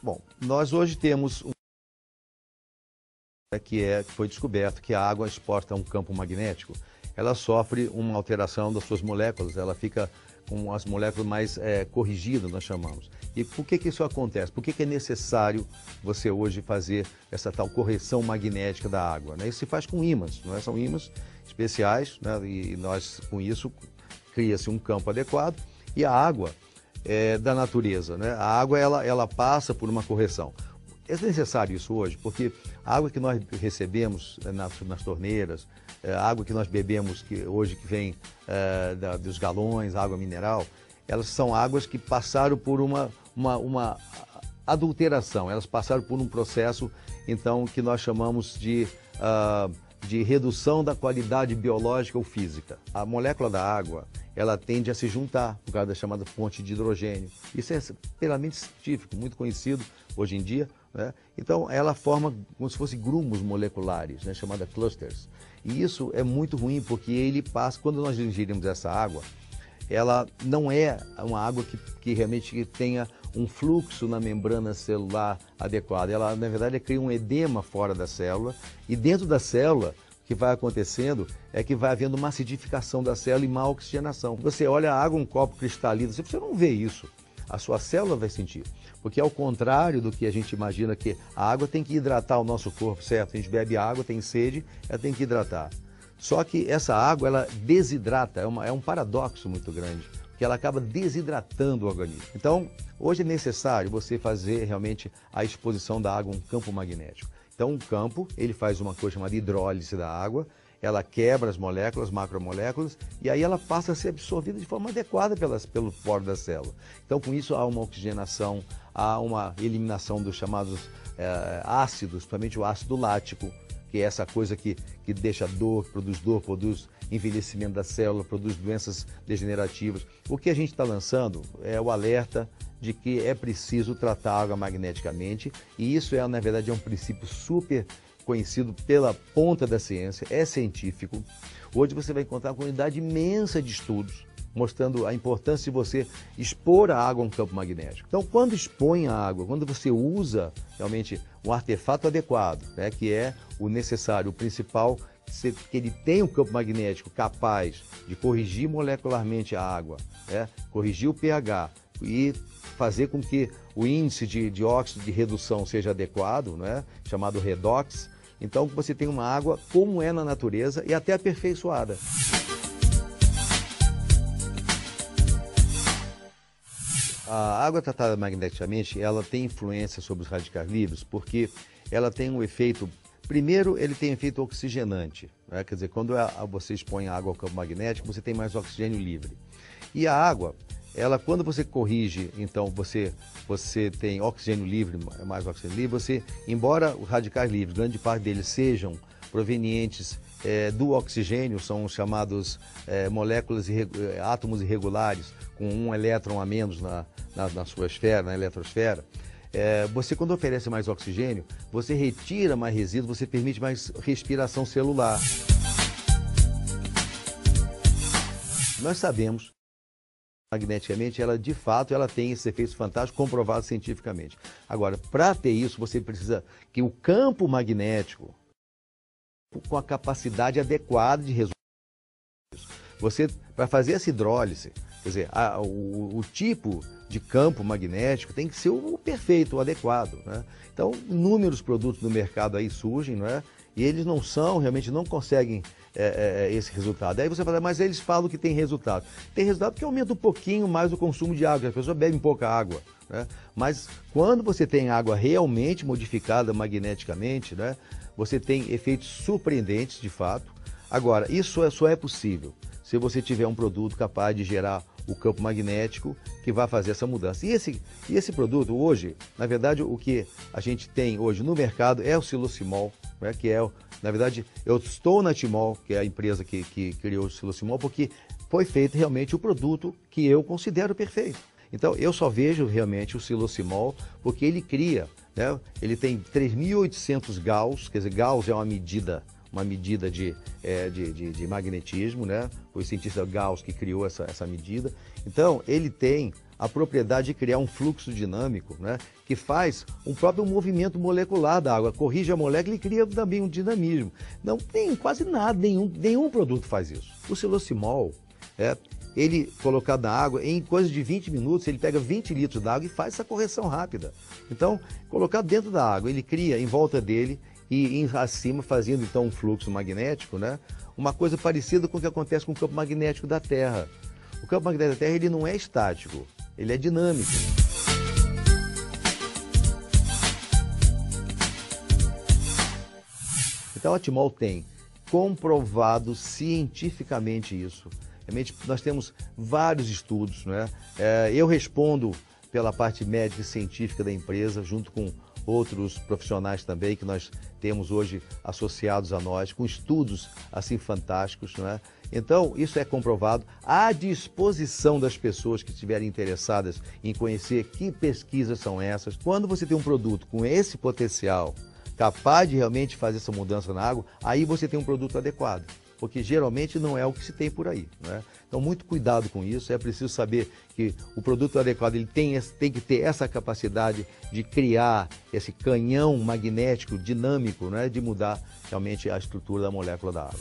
Bom, nós hoje temos que foi descoberto que a água exposta a um campo magnético, ela sofre uma alteração das suas moléculas, ela fica com as moléculas mais corrigidas, nós chamamos. E por que isso acontece? Por que é necessário você hoje fazer essa tal correção magnética da água? Né? Isso se faz com ímãs, não é? São ímãs especiais, né? E nós, com isso, cria-se um campo adequado e a água da natureza, né? A água, ela passa por uma correção. É necessário isso hoje, porque a água que nós recebemos nas torneiras, a água que nós bebemos hoje que vem dos galões, água mineral, elas são águas que passaram por uma adulteração, elas passaram por um processo, então, que nós chamamos de redução da qualidade biológica ou física. A molécula da água, ela tende a se juntar por causa da chamada fonte de hidrogênio. Isso é plenamente científico, muito conhecido hoje em dia, né? Então, ela forma como se fossem grumos moleculares, né? Chamada clusters. E isso é muito ruim porque ele passa, quando nós ingerimos essa água, ela não é uma água que realmente tenha um fluxo na membrana celular adequado. Ela, na verdade, cria um edema fora da célula e dentro da célula, o que vai acontecendo é que vai havendo uma acidificação da célula e má oxigenação. Você olha a água, um copo cristalino, você não vê isso. A sua célula vai sentir. Porque ao contrário do que a gente imagina que a água tem que hidratar o nosso corpo, certo? A gente bebe água, tem sede, ela tem que hidratar. Só que essa água, ela desidrata, é um paradoxo muito grande, porque ela acaba desidratando o organismo. Então, hoje é necessário você fazer realmente a exposição da água a um campo magnético. Então, um campo, ele faz uma coisa chamada hidrólise da água, ela quebra as moléculas, macromoléculas, e aí ela passa a ser absorvida de forma adequada pelo poro da célula. Então, com isso, há uma oxigenação, há uma eliminação dos chamados ácidos, principalmente o ácido lático, que é essa coisa que deixa dor, produz envelhecimento da célula, produz doenças degenerativas. O que a gente está lançando é o alerta de que é preciso tratar a água magneticamente, e isso na verdade, é um princípio super conhecido pela ponta da ciência, é científico. Hoje você vai encontrar uma quantidade imensa de estudos mostrando a importância de você expor a água a um campo magnético. Então, quando expõe a água, quando você usa realmente um artefato adequado, né, que é o necessário, o principal, que ele tem um campo magnético capaz de corrigir molecularmente a água, né, corrigir o pH e fazer com que o índice de óxido de redução seja adequado, né, chamado redox. Então, você tem uma água como é na natureza e até aperfeiçoada. A água tratada magneticamente, ela tem influência sobre os radicais livres porque ela tem um efeito, primeiro ele tem efeito oxigenante, né? Quer dizer, quando você expõe a água ao campo magnético, você tem mais oxigênio livre. E a água, quando você corrige, então você tem oxigênio livre, mais oxigênio livre, embora os radicais livres, grande parte deles sejam provenientes do oxigênio, são os chamados moléculas, átomos irregulares, com um elétron a menos na sua esfera, na eletrosfera. Você, quando oferece mais oxigênio, você retira mais resíduo, você permite mais respiração celular. Nós sabemos magneticamente, ela de fato tem esses efeitos fantásticos comprovados cientificamente. Agora, para ter isso, você precisa que o campo magnético, com a capacidade adequada de resolver isso. Você vai fazer essa hidrólise, quer dizer, o tipo de campo magnético tem que ser o perfeito, o adequado, né? Então, inúmeros produtos no mercado aí surgem, não é? E eles realmente não conseguem esse resultado. Aí você fala, mas eles falam que tem resultado. Tem resultado porque aumenta um pouquinho mais o consumo de água, as pessoas bebem pouca água, né? Mas quando você tem água realmente modificada magneticamente, né, você tem efeitos surpreendentes de fato. Agora, isso só é possível se você tiver um produto capaz de gerar o campo magnético que vai fazer essa mudança. E esse produto hoje, na verdade, o que a gente tem hoje no mercado é o Silocimol, né, que na verdade, eu estou na Timol, que é a empresa que criou o Silocimol, porque foi feito realmente o produto que eu considero perfeito. Então, eu só vejo realmente o Silocimol porque ele cria, né, ele tem 3.800 Gauss, quer dizer, Gauss é uma medida de magnetismo, né? Foi o cientista Gauss que criou essa medida. Então, ele tem a propriedade de criar um fluxo dinâmico, né, que faz um próprio movimento molecular da água, corrige a molécula e cria também um dinamismo. Não tem quase nada, nenhum produto faz isso. O Silocimol, ele colocado na água, em coisa de 20 minutos, ele pega 20 litros d'água e faz essa correção rápida. Então, colocado dentro da água, ele cria em volta dele e acima, fazendo então um fluxo magnético, né? Uma coisa parecida com o que acontece com o campo magnético da Terra. O campo magnético da Terra ele não é estático, ele é dinâmico. Então a Timol tem comprovado cientificamente isso. Realmente nós temos vários estudos, né? Eu respondo pela parte médica e científica da empresa, junto com outros profissionais também que nós temos hoje associados a nós, com estudos assim fantásticos, não é? Então, isso é comprovado, à disposição das pessoas que estiverem interessadas em conhecer que pesquisas são essas. Quando você tem um produto com esse potencial, capaz de realmente fazer essa mudança na água, aí você tem um produto adequado, porque geralmente não é o que se tem por aí, né? Então, muito cuidado com isso, é preciso saber que o produto adequado ele tem que ter essa capacidade de criar esse canhão magnético dinâmico, né, de mudar realmente a estrutura da molécula da água.